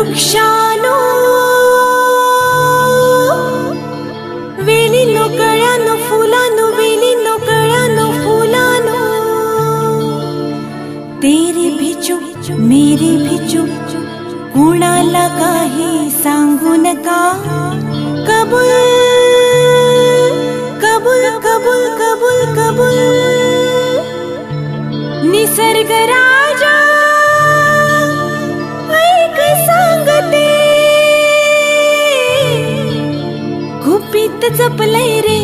वृक्षानो वेलीनो कळ्यानो फुलानो वेलीनो कळ्यानो फुलानो तेरी भी चूप मेरी भी चूप कुणाला काही सांगू नका कबूल कबूल कबूल कबूल कबूल निसर्ग राजा ऐक सांगते गुपित जपलंय रे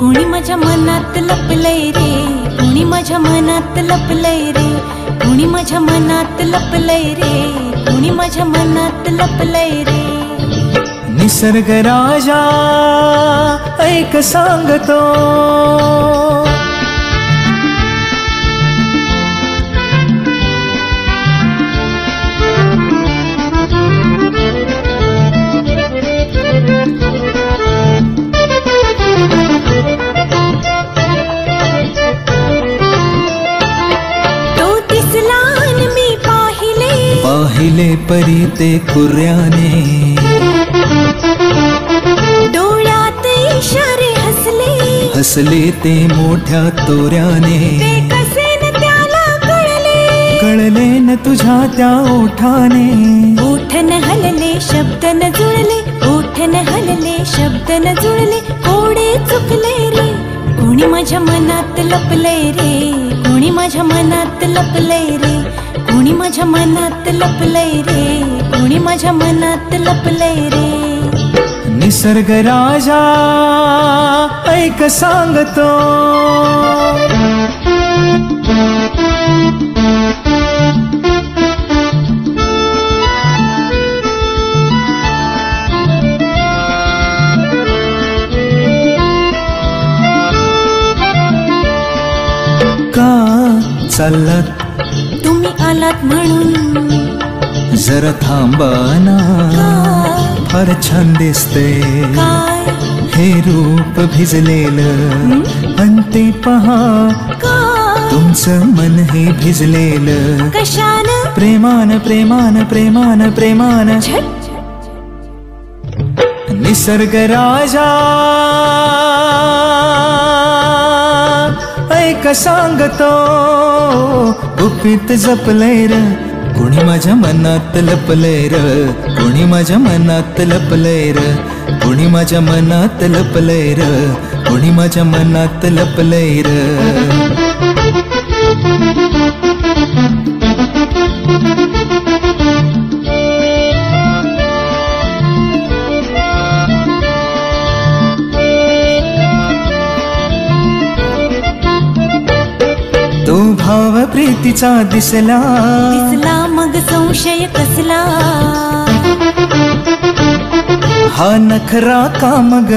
कोणी माझ्या मनात लपलंय रे कोणी माझ्या मनात लपलंय रे कोणी माझ्या मनात लपलंय रे कोणी माझ्या मनात लपलंय रे निसर्ग राजा ऐक सांगतो पाहिले परी ते कुर्याने डोळ्यात इशारे हसले हसले ते मोठ्या तोऱ्याने ते कसे न त्याला कळले न तुझ्या त्या ओठाने ओठ न हलले शब्द न जुळले ओठ न हलले शब्द न जुळले कोडे चुकले रे कोणी माझ्या मनात लपलंय रे कोणी माझ्या मनात लपलंय रे कोणी माझ्या मनात लपलंय रे कोणी माझ्या मनात लपलंय रे निसर्ग राजा ऐक सांगतो का चाललात तुम्ही आलात म्हणून जरा थांबा ना फार छान दिसतंय काय हे रूप भिजलेलं पण ते पहा तुमचं मन हे भिजलेलं कशानं प्रेमान प्रेमान प्रेमान प्रेमान निसर्ग राजा ऐक सांगतो गुपित जपलंय र कोणी माझ्या मनात लपलंय र कोणी माझ्या मनात लपलंय र कोणी माझ्या मनात लपलंय र कोणी माझ्या मनात लपलंय र तो भाव प्रीतीचा दिसला मग संशय कसला हा नखरा का मग